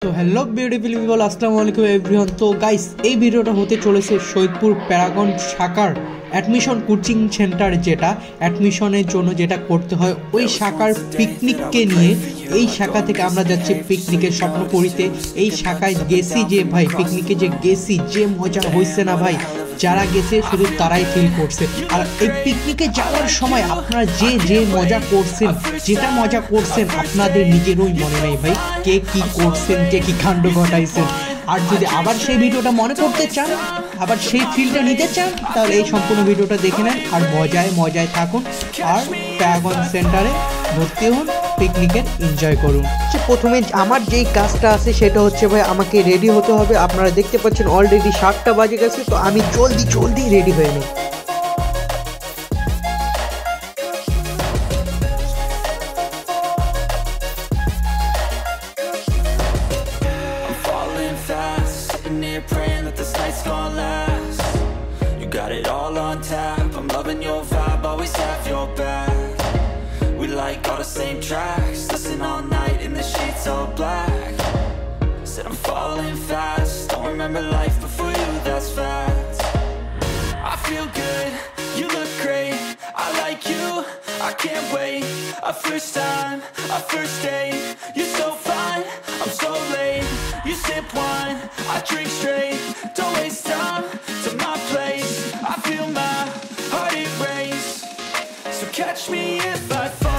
তো hello beautiful people, আসসালামু আলাইকুম এভরিওয়ান। তো গাইস, এই ভিডিওটা হতে চলেছে সৈয়দপুর প্যারাগন শাখার অ্যাডমিশন কোচিং সেন্টার, যেটা অ্যাডমিশনের জন্য যেটা করতে হয় ওই শাখার পিকনিককে নিয়ে। এই শাখা থেকে আমরা যাচ্ছি পিকনিকের স্বপ্ন করিতে। এই শাখায় গেছি যে ভাই, পিকনিকে যে গেছি, যে মজা হয়েছে না ভাই, যারা গেছে শুধু তারাই ফিল করছে। আর এই পিকনিকে যাওয়ার সময় আপনারা যে মজা করছেন, যেটা মজা করছেন আপনাদের নিজেরই মনে নেই ভাই, কে কি করছেন, কে কি কাণ্ড ঘটাইছেন। আর যদি আবার সেই ভিডিওটা মনে করতে চান, আবার সেই ফিলটা নিতে চান, তাহলে এই সম্পূর্ণ ভিডিওটা দেখে নেন আর মজায় থাকুন। আর প্যারাগন সেন্টারে ভর্তি হন, পিকনিকের এনজয় করুন। প্রথমে আমার যেই কাজটা আছে সেটা হচ্ছে ভাই, আমাকে রেডি হতে হবে। আপনারা দেখতে পাচ্ছেন অলরেডি 7টা বাজে গেছে, তো আমি জলদি রেডি হয়ে নিই। Got it all on tap, I'm loving your vibe, always have your back. We like all the same tracks, listen all night in the sheets all black. Said I'm falling fast, don't remember life before you, that's fact. I feel good, you look great, I like you, I can't wait. A first time, a first date, you're so fine, I'm so late. You sip wine, I drink straight, don't waste time to my place. I feel my heart erase, so catch me if I fall.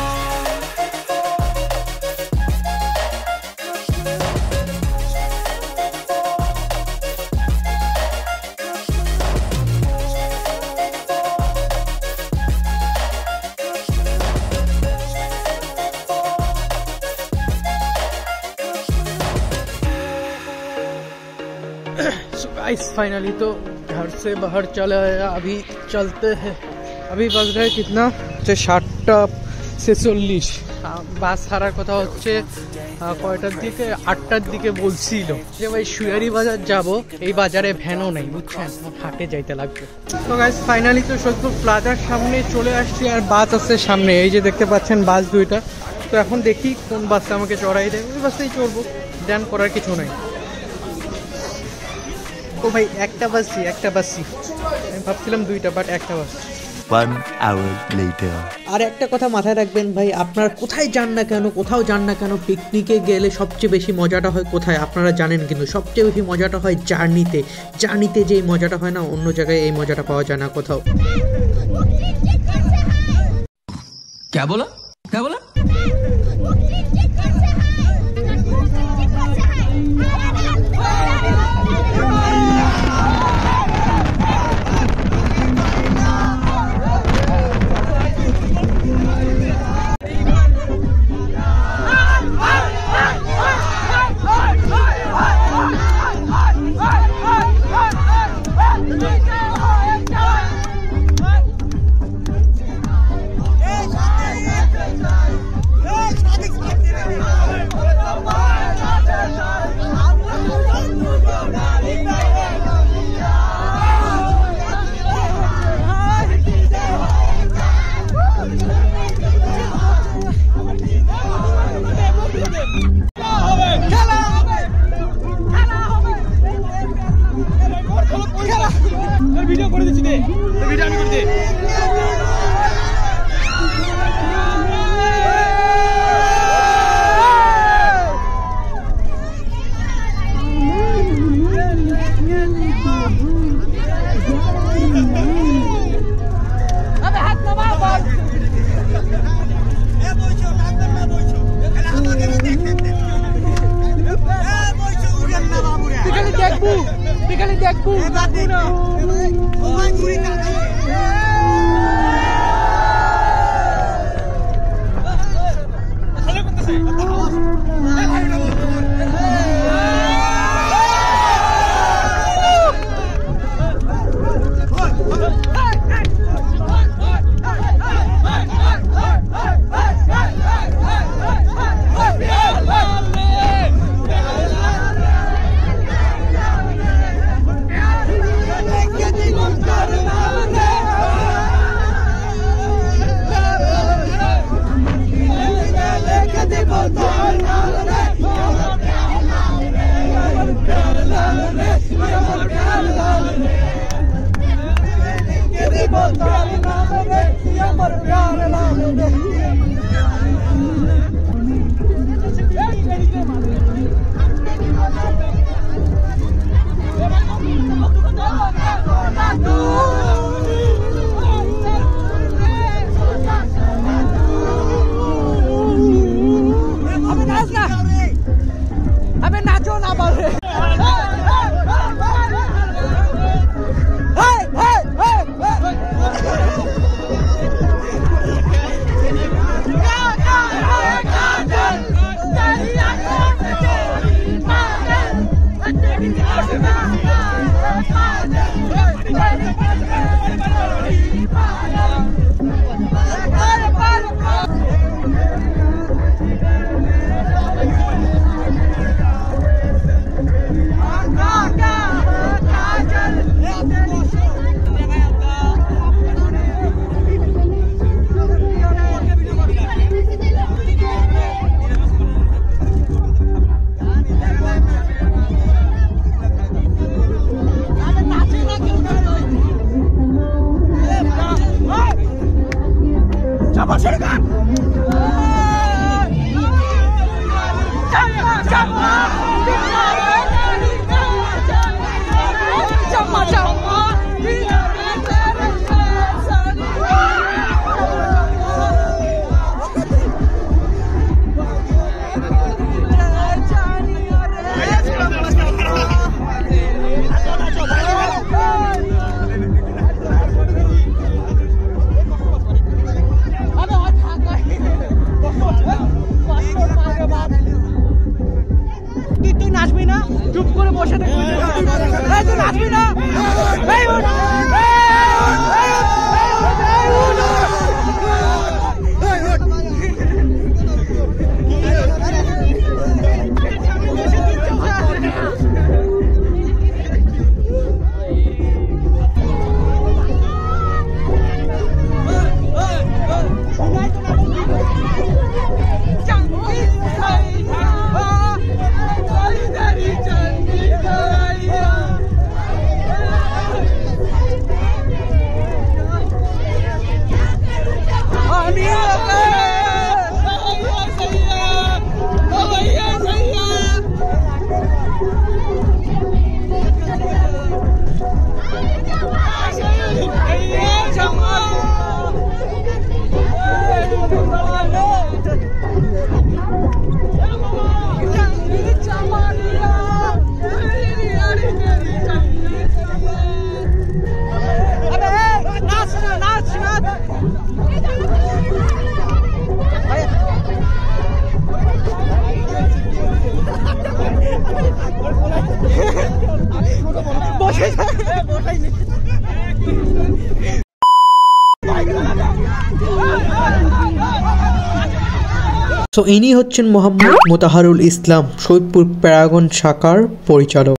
Guys finally तो घर से बाहर चले आया, अभी चलते हैं। अभी बज रहा है कितना, 7টা 46। বাস ছাড়ার কথা হচ্ছে কয়টার দিকে, 8টার দিকে বলছিল যে ভাই সুয়ারি বাজার যাব। এই বাজারে ভ্যানও নেই বুঝছেন, হাটে যাইতে লাগবে। তো গাইস ফাইনালি তো সৈয়দপুর প্লাজার সামনে চলে আসছি, আর বাস আছে সামনে, এই যে দেখতে পাচ্ছেন বাস দুইটা। তো এখন দেখি কোন বাসে আমাকে চড়াই দেয়, ওই বাসেই চড়বো, ড্যান করার কিছু নাই। ও ভাই একটা বাসি, আমি ভাবছিলাম 2টা, বাট একটা বাস। 1 hour later. আর একটা কথা মাথায় রাখবেন ভাই, আপনারা কোথাও যান না কেন, পিকনিকে গেলে সবচেয়ে বেশি মজাটা হয় কোথায় আপনারা জানেন, কিন্তু সবচেয়ে বেশি মজাটা হয় জার্নিতে যে মজাটা হয় না, অন্য জায়গায় এই মজাটা পাওয়া যায় না কোথাও। क्या बोला? ভিডিও করে দিচ্ছি, ভিডিও আমি করে দিই। দেখবো নাচবি না, চুপ করে বসে থাকবি। তুই নাচবি না। সো ইনি হচ্ছেন মোহাম্মদ মোতাহারুল ইসলাম, সৈয়দপুর প্যারাগন শাখার পরিচালক।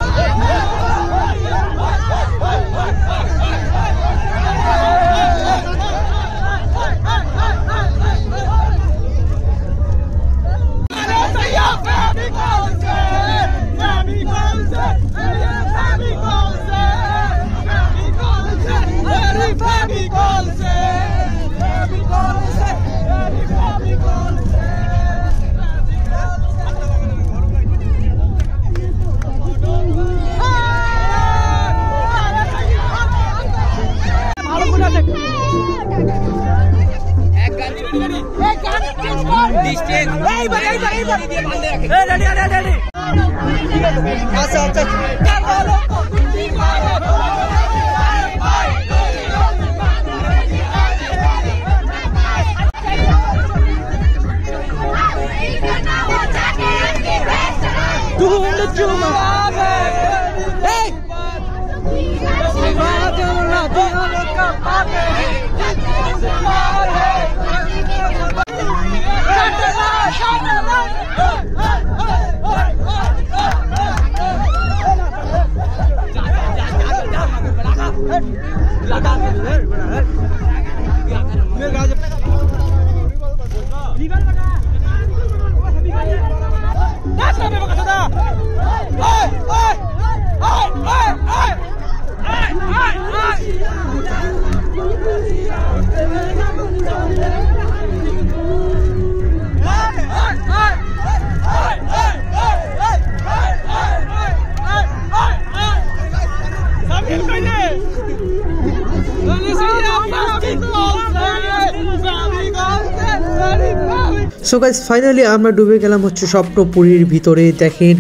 সো গাইস ফাইনালি আমরা ডুবে গেলাম হচ্ছে স্বপ্নপুরীর ভিতরে। দেখেন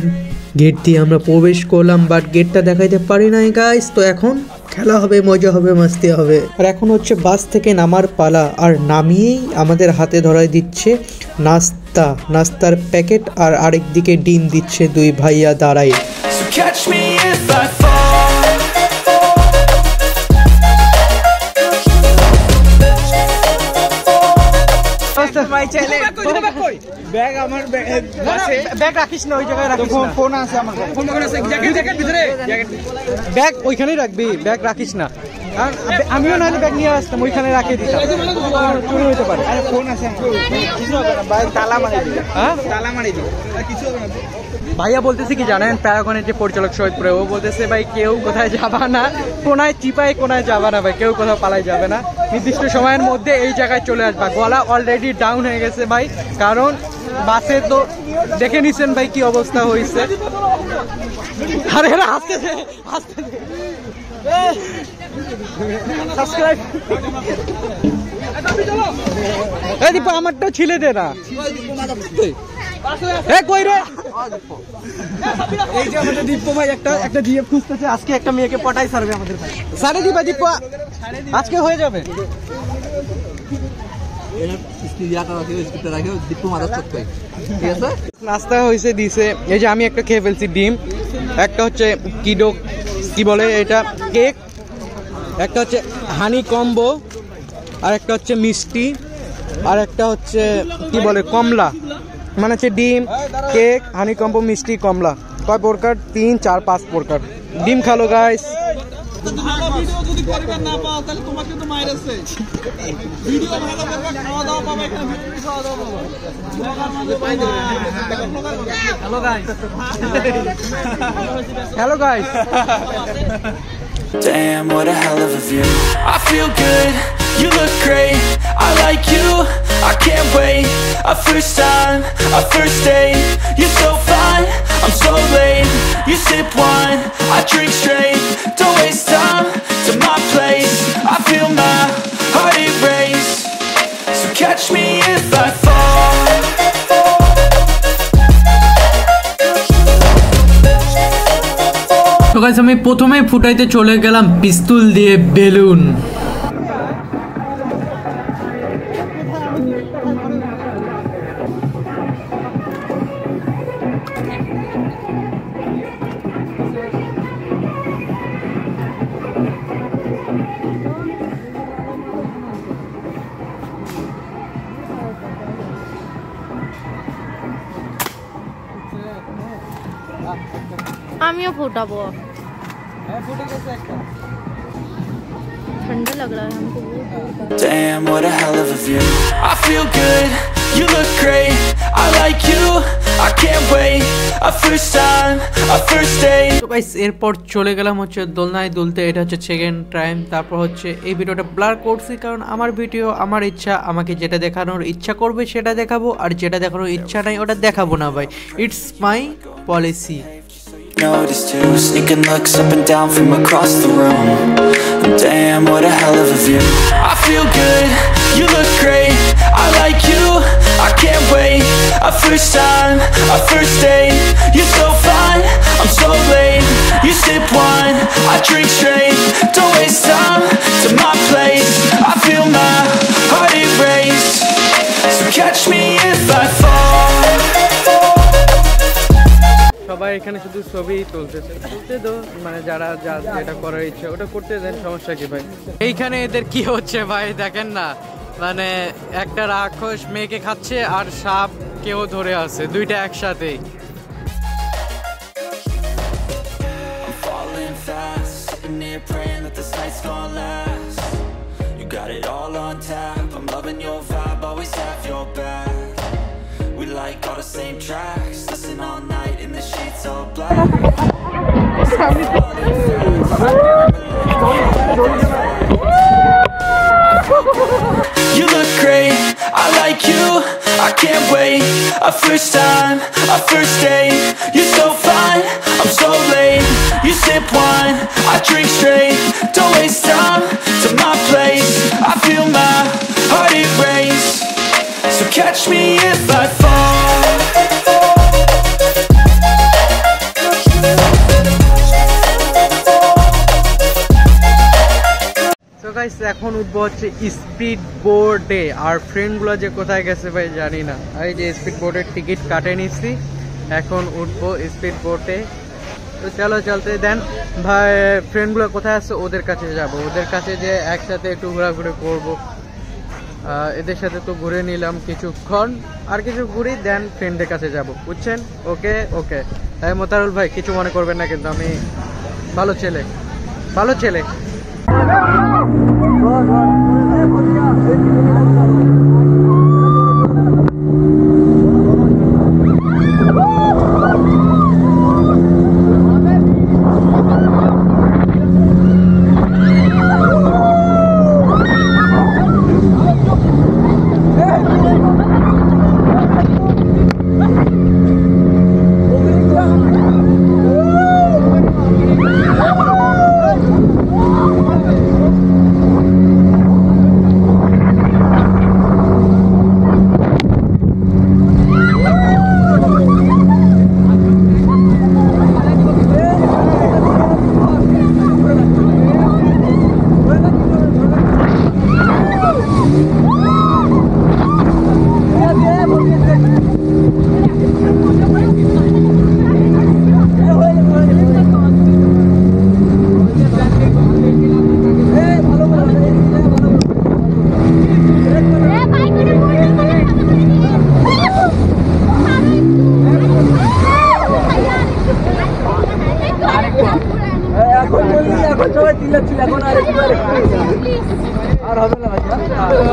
গেট দিয়ে আমরা প্রবেশ করলাম, বাট গেটটা দেখাইতে পারি নাই গাইস। তো এখন খেলা হবে, মজা হবে, মাস্তি হবে। আর এখন হচ্ছে বাস থেকে নামার পালা, আর নামিয়েই আমাদের হাতে ধরাই দিচ্ছে নাস্তার প্যাকেট, আর আরেক দিকে ডিম দিচ্ছে দুই ভাইয়া দাঁড়াই। ব্যাগ রাখিস না ওই জায়গায়, ফোন আছে আমার, ব্যাগ ওইখানেই রাখবি, ব্যাগ রাখিস না। আর আমিও না ব্যাগ নিয়ে আসতাম, ওইখানে রাখে দিতাম, চুরি হতে পারে। ফোন আছে, তালা মারি দিই, হ্যাঁ তালা মারি দিই, কিছু হবে না। ভাইয়া বলতেছে কি জানেন, প্যারাগনের যে পরিচালক সৈয়দপুরে, ও বলতেছে ভাই কেউ কোথায় যাবা না, কোনায় চিপায় কোনায় যাবা না ভাই, কেউ কোথাও পালাই যাবে না, নির্দিষ্ট সময়ের মধ্যে এই জায়গায় চলে আসবা। গলা অলরেডি ডাউন হয়ে গেছে ভাই, কারণ বাসে তো দেখে নিছেন ভাই কি অবস্থা হয়েছে। আরে হাসতে সাবস্ক্রাইব দীপু আমারটা ছিলে দে না, কই রে এই যে আমাদের দীপু ভাই একটা জিএফ খুঁজতেছে, আজকে একটা মেয়েকে পটাই সারবে আমাদের ভাই। সারে দিবা দীপু, আজকে হয়ে যাবে। ইয়াটা রাখি স্ক্রিপ্টটা রাখি দীপু মাদার চক্কে ঠিক আছে নাস্তা হয়েছে দিছে এই যে আমি একটা খেয়ে ফেলছি ডিম একটা হচ্ছে কিডো কি বলে এটা কেক একটা হচ্ছে হানি কম্বো আর একটা হচ্ছে মিষ্টি আর একটা হচ্ছে কি বলে কমলা মানে হচ্ছে ডিম কেক হানি কম্বো মিষ্টি কমলা কয় প্রকার 3 4 5 প্রকার ডিম খালো গাইস ভিডিও যদি পরিবার না পাও তাহলে তোমাকে তো মাইরেছে ভিডিও ভালো করবে খাওয়া দাওয়া পাবে এখানে ভিডিও খাওয়া দাওয়া পাবে hello guys Damn, what a hell of a view. I feel good, you look great, I like you, I can't wait. A first time, a first date, you're so fine, I'm so late. You sip wine, I drink straight, don't waste time to my place. I feel my heart erase, so catch me if I fall. তো guys আমি প্রথমেই ফুটাইতে চলে গেলাম পিস্তল দিয়ে balloon आमियों फूटाबो ठंडा लग रहा है हमको Damn, what a hell of a view. I feel good, you look great, I like you, I can't wait. A first time, a first date. তো গাইস এরপর চলে গেলাম হচ্ছে দোলনায় দুলতে এটা হচ্ছে সেকেন্ড টাইম তারপর হচ্ছে এই ভিডিওটা ব্লার করছি কারণ আমার ভিডিও আমার ইচ্ছা আমাকে যেটা দেখানোর ইচ্ছা করবে সেটা দেখাবো আর যেটা দেখানোর ইচ্ছা নাই ওটা দেখাবো না ভাই it's my policy Noticed too, sneaking looks up and down from across the room. Damn, what a hell of a view. I feel good, you look great, I like you, I can't wait. A first time, a first date, you're so fine, I'm so late. You sip wine, I drink straight, don't waste time to my place. I feel my heart erase, so catch me if I fall. সবাই এখানে শুধু ছবি তুলতেছে তুলতে দো মানে যারা যেটা করার ইচ্ছে ওটা করতে দেন সমস্যা কি ভাই এইখানে এদের কি হচ্ছে ভাই দেখেন না মানে একটা রাক্ষস মেয়েকে খাচ্ছে আর সাপ কেউ ধরে আছে দুইটা একসাথেই I'm falling fast, sitting here praying that this night's gonna last. You got it all on tap, I'm loving your vibe, always have your back. We like all the same tracks, listen all night in the sheets all black. You look great, I like you, I can't wait. A first time, a first date, you're so fine, I'm so late. You sip wine, I drink straight, don't waste time to my place. I feel my heart erase, so catch me if I fall. তো guys এখন উঠবো হচ্ছে speed বোর্ডে আর ফ্রেন্ডগুলো যে কোথায় গেছে ভাই জানি না এই যে স্পিড বোর্ডের টিকিট কাটে নিচ্ছি এখন উঠবো স্পিড বোর্ডে তো চলো চলতে দেন ভাই ফ্রেন্ডগুলো কোথায় আছে ওদের কাছে যাব ওদের কাছে যে একসাথে একটু ঘোরাঘুরি করবো এদের সাথে তো ঘুরে নিলাম কিছুক্ষণ আর কিছু ঘুরি দেন ফ্রেন্ডের কাছে যাব বুঝছেন ওকে ওকে তাই মোতারুল ভাই কিছু মনে করবেন না কিন্তু আমি ভালো ছেলে ভালো ছেলে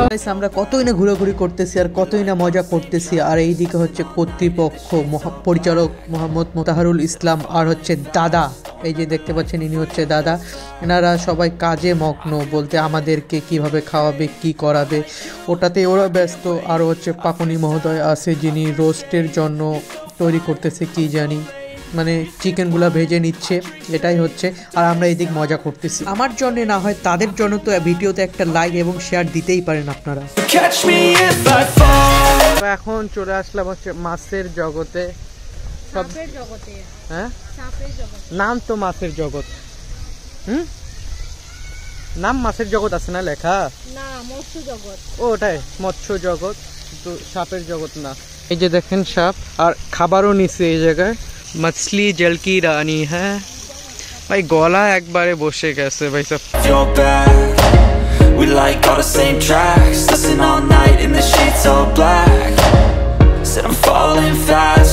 আমরা কতই না ঘোরাঘুরি করতেছি আর কতই না মজা করতেছি, আর এইদিকে হচ্ছে কর্তৃপক্ষ পরিচালক মোহাম্মদ মোতাহারুল ইসলাম আর হচ্ছে দাদা, এই যে দেখতে পাচ্ছেন ইনি হচ্ছে দাদা। এনারা সবাই কাজে মগ্ন, বলতে আমাদেরকে কিভাবে খাওয়াবে কি করাবে ওটাতে ওরা ব্যস্ত। আর হচ্ছে পাকুনি মহোদয় আছে যিনি রোস্টের জন্য তৈরি করতেছে কি জানি, মানে চিকেনগুলো ভেজে নিচ্ছে, এটাই হচ্ছে। আর আমরা এদিক মজা করতেছি। আমার জন্য না হয় তাদের জন্য তো ভিডিওতে একটা লাইক এবং শেয়ার দিতেই পারেন আপনারা। এখন চলে আসলাম হচ্ছে মাছের জগতে। হ্যাঁ, নাম তো মাছের জগৎ। নাম মাছের জগৎ আছে না লেখা? না, মৎস্য জগৎ। ও ওটাই মৎস্য জগৎ, তো সাপের জগৎ না। এই যে দেখেন সাপ, আর খাবারও নিচ্ছে এই জায়গায়। मछली जल की रानी है भाई, গলা একবারে বসে গেছে ভাই সব। We like all the same tracks, listen all night in the sheets all black. Said I'm falling fast.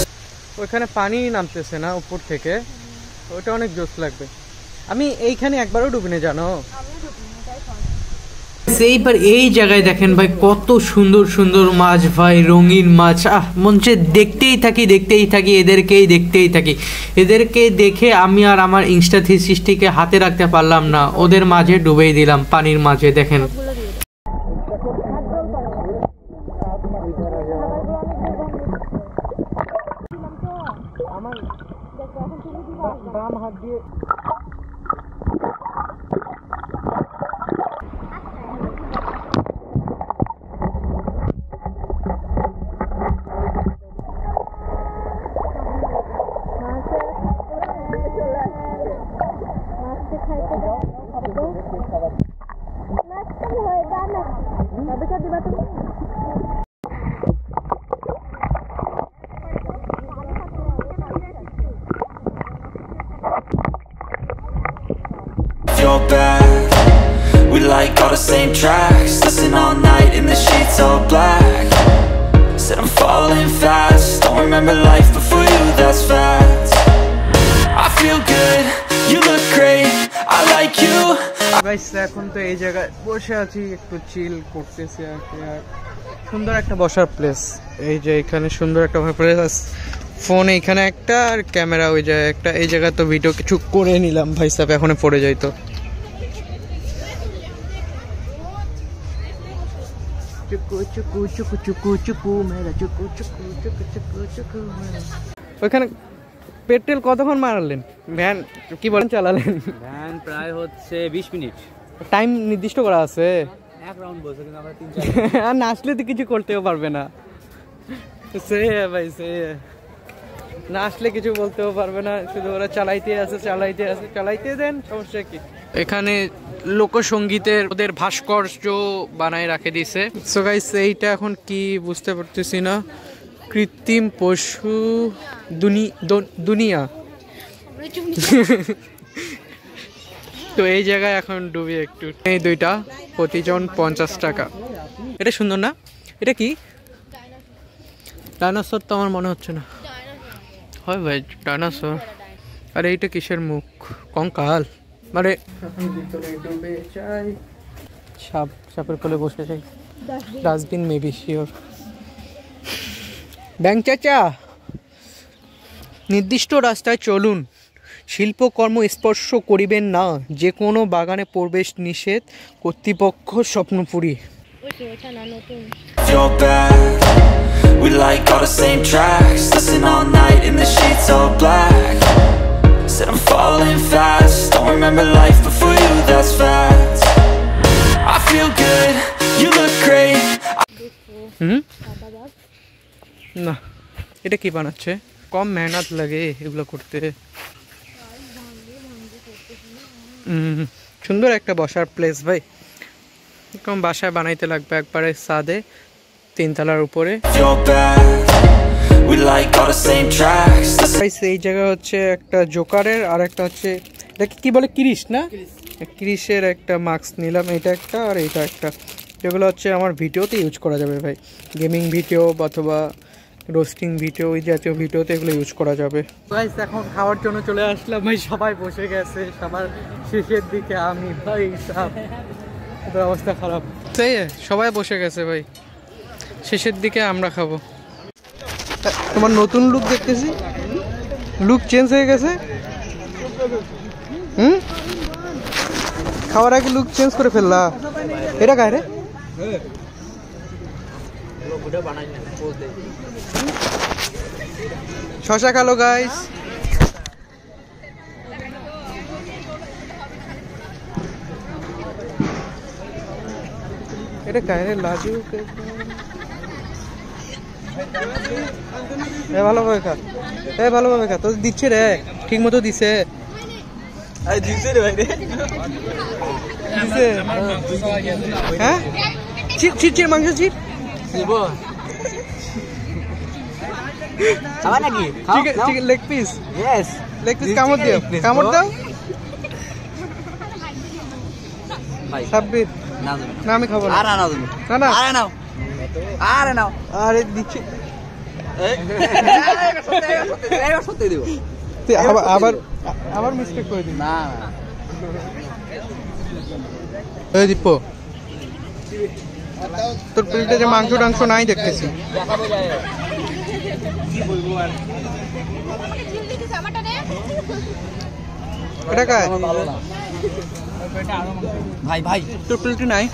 ওখানে পানি নামতেছে না উপর থেকে, ওটা অনেক জোশ লাগবে। আমি এইখানে একবারও ডুবিনি জানো। এইবার এই জায়গায় দেখেন ভাই কত সুন্দর সুন্দর মাছ ভাই, রঙিন মাছ। মন চায় দেখতেই থাকি এদেরকে দেখে আমি আর আমার ইনস্টা থিসিসটিকে হাতে রাখতে পারলাম না, ওদের মাঝে ডুবেই দিলাম পানির মাঝে। দেখেন বাম হাত দিয়ে Your back. We like all the same tracks, listen all night in the sheets all black. Said I'm falling fast, don't remember life before you, that's facts. I feel good, you look great, I like you. Guys এখন তো এই জায়গায় বসে আছি, একটু চিল করতেছি আর কি। আর সুন্দর একটা বসার প্লেস, এই যে এখানে সুন্দর একটা প্লেস, ফোন এইখানে একটা আর ক্যামেরা ওই জায়গায় একটা। এই জায়গায় তো ভিডিও কিছু করে নিলাম ভাই সাহেব, এখন পড়ে যাই তো। ওইখানে পেট্রোল কতক্ষণ মারালেন? ভ্যান কি বলেন চালালেন? ভ্যান প্রায় হচ্ছে 20 মিনিট। টাইম নির্দিষ্ট করা আছে? এক রাউন্ড বলছে, কিন্তু আমরা 3-4 আর না আসলে তো কিছু করতেও পারবে না। সে ভাই সে না আসলে কিছু বলতেও পারবে না, শুধু ওরা চালাইতে দেন, সমস্যা কি। এখানে লোকসঙ্গীতের ওদের ভাস্কর্য বানায় রাখে দিছে। সো গাইস এইটা এখন কি বুঝতে পারতেছি না, কৃত্রিম পশু দুনিয়া। তো এই জায়গায় এখন ডুবি একটু। এই দুইটা প্রতিজন 50 টাকা। এটা সুন্দর না? এটা কি ডাইনোসর? তো আমার মনে হচ্ছে না হয় ভাই ডাইনোসর। আর এইটা কিসের মুখ? কঙ্কাল মানে। সাপের কোলে বসে যাই, ডাস্টবিন মেবি শিওর। ব্যাংক চাচা, নির্দিষ্ট রাস্তায় চলুন, শিল্পকর্ম স্পর্শ করিবেন না, যে কোনো বাগানে প্রবেশ নিষেধ, কর্তৃপক্ষ স্বপ্নপুরী। Your back. We like all the same tracks, listen all night in the sheets all black. Said I'm falling fast, don't remember life before you, that's facts. I feel good, you look great. না, এটা কি বানাচ্ছে? কম মেহনত লাগে এগুলো করতে। সুন্দর একটা বসার প্লেস ভাই, কম বাসায় বানাইতে লাগবে একবারে সাদে 3 তলার উপরে। এই জায়গা হচ্ছে একটা জোকারের, আর একটা হচ্ছে এটাকে কি বলে, ক্রিস না? ক্রিসের একটা মাস্ক নিলাম, এটা একটা আর এটা একটা। যেগুলো হচ্ছে আমার ভিডিওতে ইউজ করা যাবে ভাই, গেমিং ভিডিও অথবা রোস্টিং ভিডিও, ওই জাতীয় ভিডিওতে এগুলো ইউজ করা যাবে। গাইস এখন খাওয়ার জন্য চলে আসলাম ভাই, সবাই বসে গেছে, সবার শেষের দিকে আমি ভাই সাহেব, অবস্থা খারাপ। তাই সবাই বসে গেছে ভাই, শেষের দিকে আমরা খাবো। তোমার নতুন লুক দেখতেছি, লুক চেঞ্জ হয়ে গেছে। খাওয়ার আগে লুক চেঞ্জ করে ফেললা, এটা কায় রে? শশা খালো গাইস। এটা কায় রে? লাজু ভালোভাবে খা, ভালোভাবে খা। তো দিচ্ছে রে, ঠিক মতো দিছে। হ্যাঁ চিট মাংস চিট লেগ পিস, লেগ পিস কামড় দিও, কামড় দাও। সাব্বির না, আমি খাবো না। না আরে দিচ্ছি, আবার মিস্টেক করে দিন। দীপ্য, তোর প্লেটে যে মাংস টাংস নাই দেখতেছি। এটা কায়? ভাই ভাই তোর প্লেটে নাই,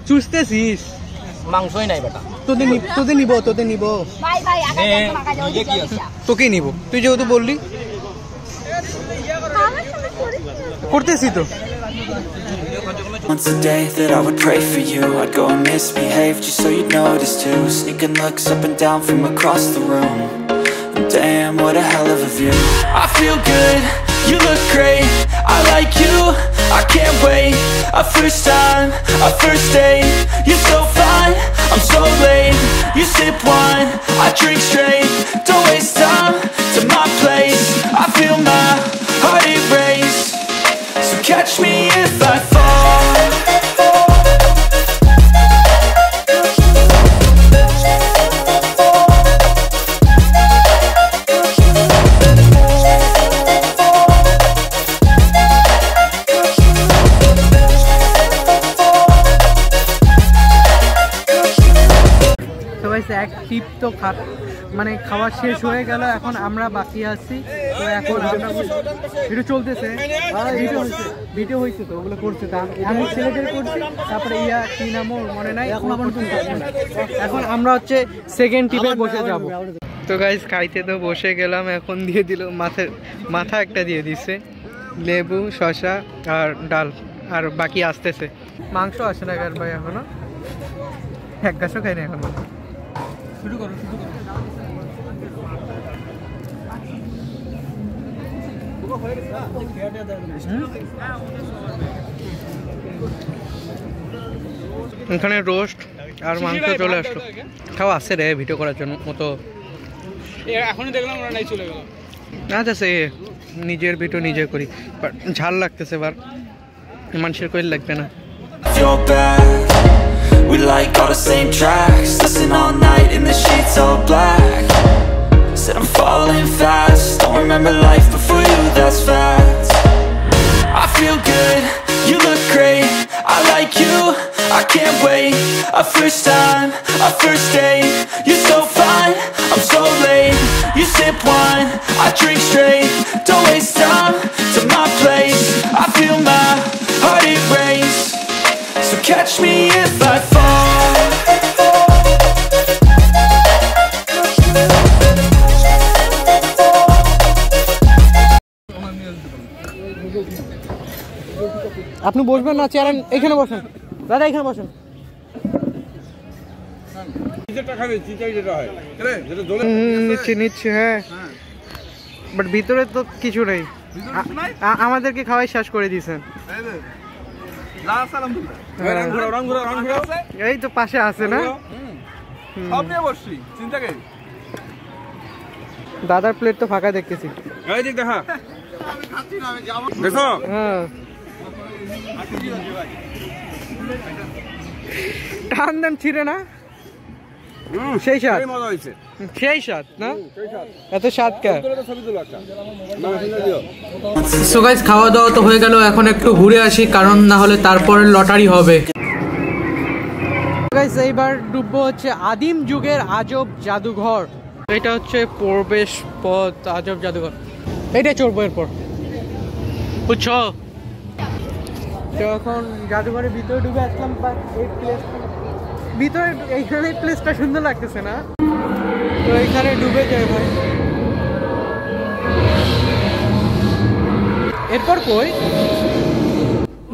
চুষতেছিস। মাংসই নাই বেটা। তোদের নিব তোকেই নিব, তুই যেহেতু বললি করতেছি তো। Once a day that I would pray for you, I'd go and misbehave just so you'd notice too. Sneaking looks up and down from across the room. Damn, what a hell of a view. I feel good, you look great, I like you, I can't wait. A first time, a first date, you're so fine, I'm so late. You sip wine, I drink straight, don't waste time to my place. I feel my heart erase, so catch me if I fall. এক টিপ তো মানে খাওয়া শেষ হয়ে গেল, এখন আমরা বাকি আছি। তো এখন আমরা ভিডিও চলতেছে, ভিডিও হয়েছে তো ওগুলো করছে, আমি ছেলেদের করছি, তারপরে ইয়া কি নামও মনে নাই। এখন আমরা হচ্ছে সেকেন্ড টিপে বসে যাব। তো গাইস খাইতে তো বসে গেলাম, এখন দিয়ে দিল মাথা একটা দিয়ে দিছে, লেবু শসা আর ডাল, আর বাকি আসতেছে। মাংস আসে না গার ভাই এখনো, এক গাছও খাই না এখনো। শুরু করো। এখানে রোস্ট আর মাংস চলে আসলো, খাওয়া আসছে রে ভিডিও করার জন্য মতো। এখনই দেখলাম ওরা নাই চলে গেল। আচ্ছা সে নিজের ভিডিও নিজে করি, ঝাল লাগতেছে, এবার মানুষের কইল লাগবে না। We like all the same tracks, listen all night in the sheets all black. Said I'm falling fast, don't remember life before you, that's facts. I feel good, you look great, I like you, I can't wait. A first time, a first date, you're so fine, I'm so late. You sip wine, I drink straight, don't waste time to my place. I feel my heart erase, so catch me if I fall. আপনি বসবেন না, chair এখানে বসেন দাদা, এখানে বসেন। নিচ্ছি হ্যাঁ, বাট ভিতরে তো কিছু নেই, আমাদেরকে খাওয়াই শেষ করে দিয়েছেন। এই তো পাশে আছে না, দাদার প্লেট তো ফাঁকা দেখতেছি। টান দেন ছিঁড়ে না, সেই সাথে সেই স্বাদ না, এত স্বাদ কে? সো গাইস, খাওয়া দাওয়া তো হয়ে গেল, এখন একটু ঘুরে আসি, কারণ না হলে তারপরে লটারি হবে। গাইস, এইবার ডুববো হচ্ছে আদিম যুগের আজব জাদুঘর। এটা হচ্ছে প্রবেশ পথ আজব জাদুঘর, এইটা চড়বো এরপর, বুঝছো? তো এখন জাদুঘরের ভিতরে ডুবে আসলাম, বাট এই প্লেসটা ভিতরে, এইখানে প্লেসটা সুন্দর লাগতেছে না, তো এইখানে ডুবে যায় ভাই। এরপর কই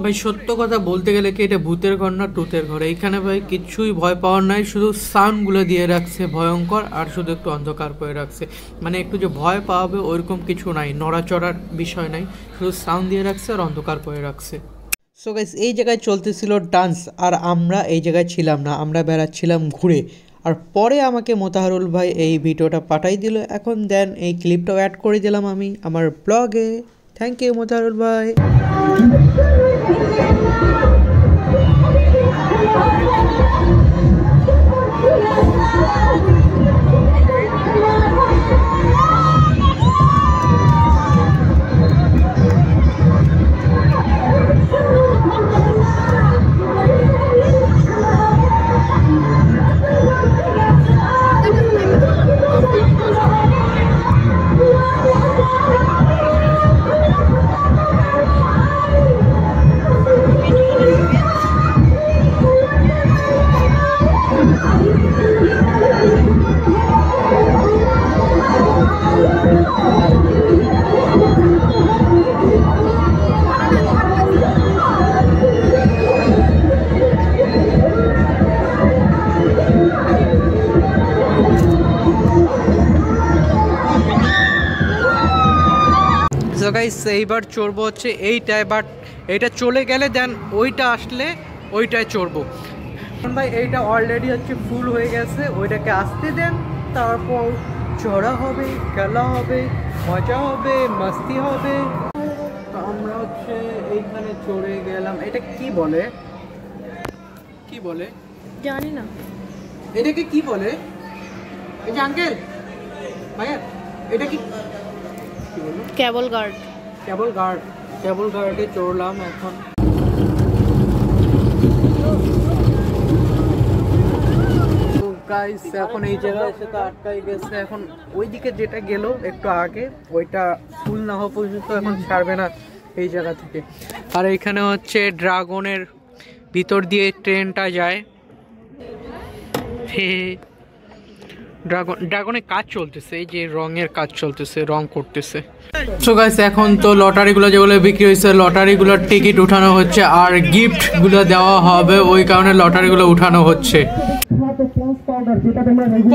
ভাই, সত্য কথা বলতে গেলে কি এটা ভূতের ঘর না টুতের ঘর। এইখানে ভাই কিছুই ভয় পাওয়ার নাই, শুধু সাউন্ডগুলো দিয়ে রাখছে ভয়ঙ্কর, আর শুধু একটু অন্ধকার করে রাখছে, মানে একটু যে ভয় পাওয়াবে ওইরকম কিছু নাই, নড়াচড়ার বিষয় নাই, শুধু সাউন্ড দিয়ে রাখছে আর অন্ধকার করে রাখছে। সো গাইস, এই জায়গায় চলতেছিল ডান্স, আর আমরা এই জায়গায় ছিলাম না, আমরা বেড়াচ্ছিলাম ঘুরে। আর পরে আমাকে মোতাহারুল ভাই এই ভিডিওটা পাঠাই দিল, এখন দেন এই ক্লিপটাও অ্যাড করে দিলাম আমি আমার ব্লগে। থ্যাংক ইউ মোতাহারুল ভাই। এইবার চড়বো হচ্ছে এইটায়, বাট এইটা চলে গেলে দেন ওইটা আসলে ওইটায় চড়বো। ভাই এইটা অলরেডি হচ্ছে ফুল হয়ে গেছে, ওইটাকে আসতে দেন, তারপর চড়া হবে, খেলা হবে, মজা হবে, মাস্তি হবে। তো আমরা হচ্ছে এইখানে চড়ে গেলাম। এটা কি বলে, কি বলে জানি না, এটাকে কি বলে? এই যে আঙ্কেল ভাইয়া, এটা কি বলবো? কেবল গার্ড। কেবল গার্ড, কেবল গার্ডে চড়লাম এখন। গাইস, এখন এই জায়গায় এসে তো আটকাই গেছে, এখন ওইদিকে যেটা গেল একটু আগে, ওইটা ফুল না হওয়া পর্যন্ত এখন ছাড়বে না এই জায়গা থেকে। আর এইখানে হচ্ছে ড্রাগনের ভিতর দিয়ে ট্রেনটা যায়। ড্রাগনের কাজ চলতেছে, এই যে রঙের কাজ চলতেছে, রং করতেছে। সো গাইস, এখন তো লটারিগুলো যেগুলো বিক্রি হয়েছে, লটারিগুলোর টিকিট উঠানো হচ্ছে, আর গিফটগুলো দেওয়া হবে, ওই কারণে লটারিগুলো উঠানো হচ্ছে।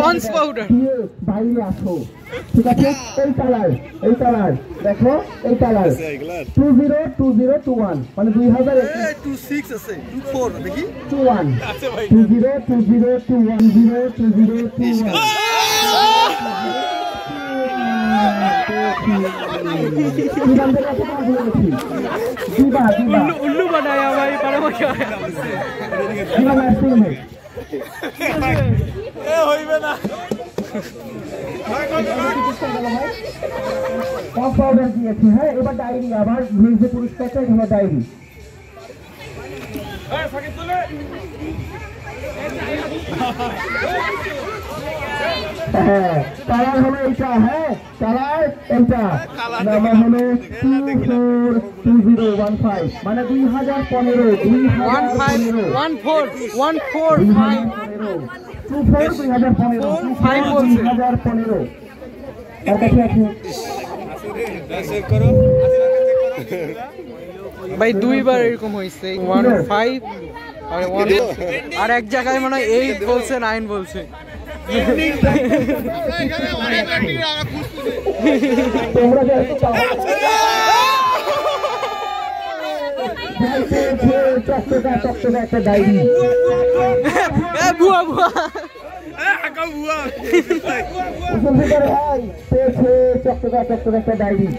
পন্স পাউডার বাইরে আসো, ঠিক আছে? এই কালার দেখো, এই কালার 202021 মানে 2026 আছে, 24 দেখি 21 আছে ভাই, 202021 उल्लू बनाया भाई, बड़ा मजा आया। পাউডার দিয়েছি। হ্যাঁ, এবার ডায়েরি, আবার যে পুরস্কারটা এখানে ডায়েরি। হ্যাঁ, কালার হলো এইটা। হ্যাঁ, কালার এইটা, নাম্বার হলো 242015 মানে 2015 ভাই দুইবার এরকম হয়েছে, 15 আর এক জায়গায় মনে হয় 8 বলছে, 9 বলছে।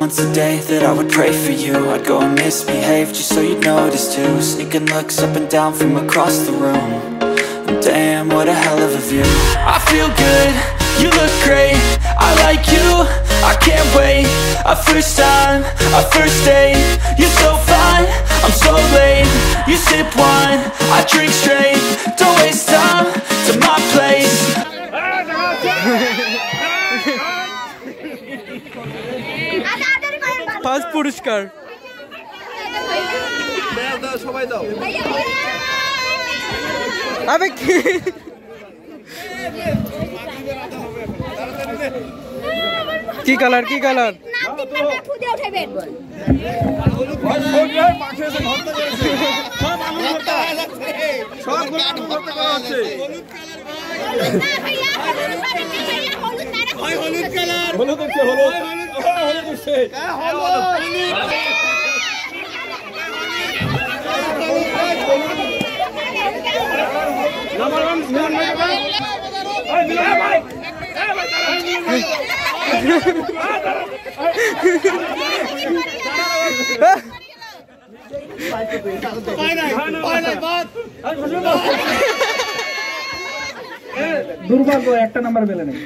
Once a day that I would pray for you, I'd go and misbehave just so you'd notice too. Sneaking looks up and down from across the room. Damn, what a hell of a view. I feel good, you look great, I like you, I can't wait. A first time, a first date, you're so fine, I'm so late. You sip wine, I drink straight, don't waste time to my place. First পুরস্কার সবাই দাও আবে কি কি colour কি colour দুর্ভাগ্য একটা number পেলে নেই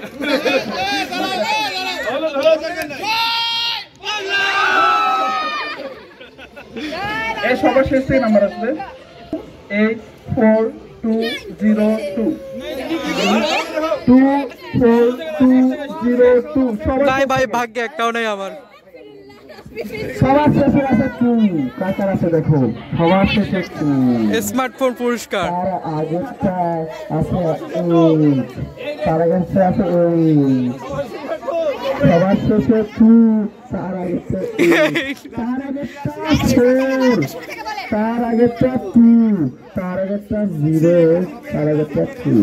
এই সবার শেষ থেকে নাম্বার আসবে 84202 নাই ভাই ভাগ্যে একটাও নাই আমার সবার শেষে আছে টু কাকার আছে দেখো সবার শেষে টু স্মার্টফোন পুরস্কার তার আগেরটা আছে তার আগেরটা আছে সবার শেষে টু তার আগেরটা তার আগেরটা টু তার আগেরটা জিরো তার আগেরটা টু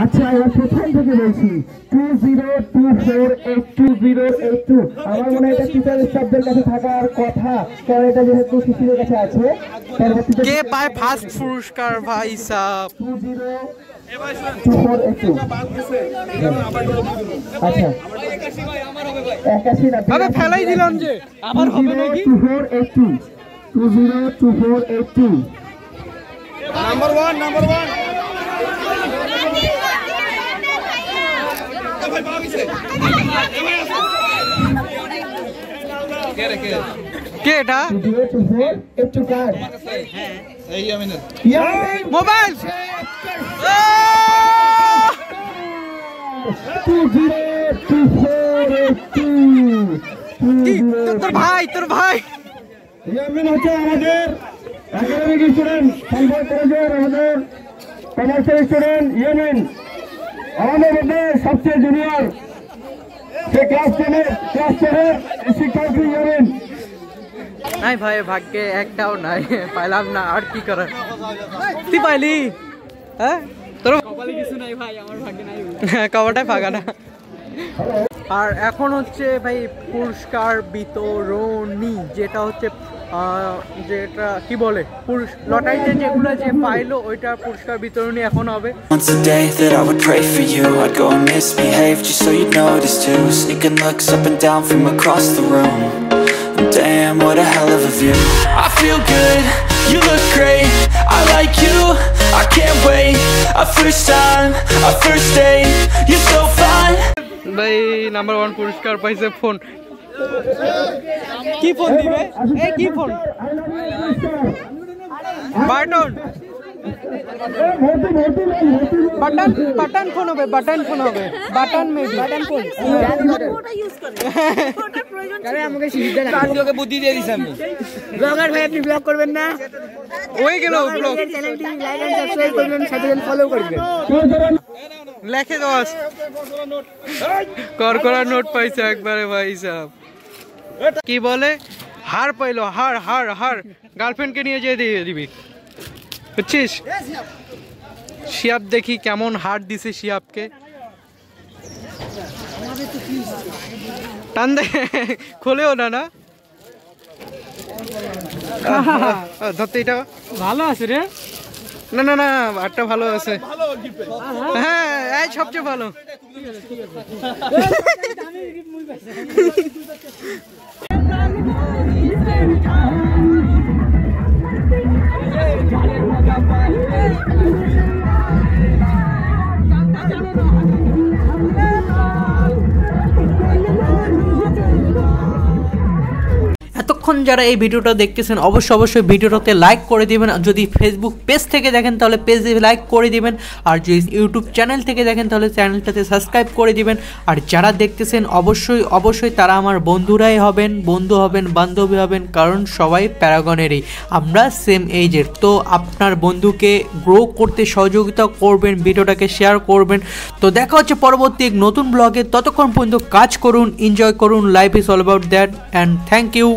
আচ্ছা এবার কোথায় থেকে বলছি 202482 আমার মনে হয় এটা টিচার স্টাফদের কাছে থাকার কথা কারণ এটা যেহেতু শিশুদের কাছে আছে কে পায় ফার্স্ট পুরস্কার ভাই সাহেব 202482 আচ্ছা 81 না আরে ফেলাই দিলাম যে আবার হবে নাকি 202482 নাম্বার 1 কে এটা 202482 কার্ড এই আমিনের মোবাইল 202482 তোর ভাই ইয়ামিন হচ্ছে আমাদের একাডেমিক স্টুডেন্ট সংবাদ কলেজের আমাদের কমার্সের স্টুডেন্ট ইয়ামিন আমাদের মধ্যে সবচেয়ে জুনিয়র সে ক্লাস 10 শিক্ষার্থী ইয়ামিন নাই ভাই ভাগ্যে একটাও নাই পাইলাম না আর কি করার তুই পাইলি হ্যাঁ তোর কপালে কিছু নাই ভাই আমার ভাগ্যে নাই কপালটাই ফাঁকা না আর এখন হচ্ছে ভাই পুরস্কার বিতরণী যেটা হচ্ছে যেটা কি বলে লটারিতে যেগুলো যে পাইলো ওইটা পুরস্কার বিতরণী এখন হবে Once a day that I would pray for you, I'd go and misbehave just so you'd notice too. Sneaking looks up and down from across the room. Damn, what a hell of a view. I feel good, you look great, I like you, I can't wait. A first time, a first date, you're so fine. ভাই number 1 পুরস্কার পাইছে phone কি phone দিবে এই কি phone button button phone হবে button maybe button phone ওটা use করে ওটা প্রয়োজন আরে আমাকে সুবিধা না লোকে বুদ্ধি দিয়ে দিছি আমি ব্লগার ভাই আপনি ব্লগ করবেন না ওই গেল ব্লগ চ্যানেলটি লাইক এন্ড সাবস্ক্রাইব করবেন সাথে ফলো করবেন লেখে দোস করকরা নোট পাইছে একবারে ভাই সাহেব কি বলে হার পাইলো হার গার্লফ্রেন্ডকে নিয়ে যেয়ে দিয়ে দিবি বুঝছিস শিয়াব দেখি কেমন হার দিছে শিয়াবকে টান দে খোলেও না ধরতে এটা ভালো আছে রে না হারটা ভালো আছে হ্যাঁ এই সবচেয়ে ভালো এতক্ষণ যারা এই ভিডিওটা দেখতেছেন অবশ্যই ভিডিওটাতে লাইক করে দিবেন। যদি ফেসবুক পেজ থেকে দেখেন তাহলে পেজে লাইক করে দিবেন, আর যদি ইউটিউব চ্যানেল থেকে দেখেন তাহলে চ্যানেলটাতে সাবস্ক্রাইব করে দিবেন। আর যারা দেখতেছেন অবশ্যই তারা আমার বন্ধুরাই হবেন, বন্ধু হবেন, বান্ধবী হবেন, কারণ সবাই প্যারাগনেরই, আমরা সেম এইজের। তো আপনার বন্ধুকে গ্রো করতে সহযোগিতা করবেন, ভিডিওটাকে শেয়ার করবেন। তো দেখা হচ্ছে পরবর্তী এক নতুন ব্লগে। ততক্ষণ পর্যন্ত কাজ করুন, এনজয় করুন, life is all about that. And thank you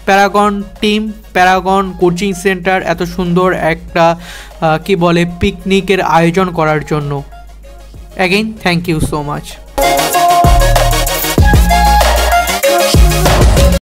Paragon team, Paragon coaching centre এত সুন্দর একটা কি বলে পিকনিকের আয়োজন করার জন্য। Again thank you so much.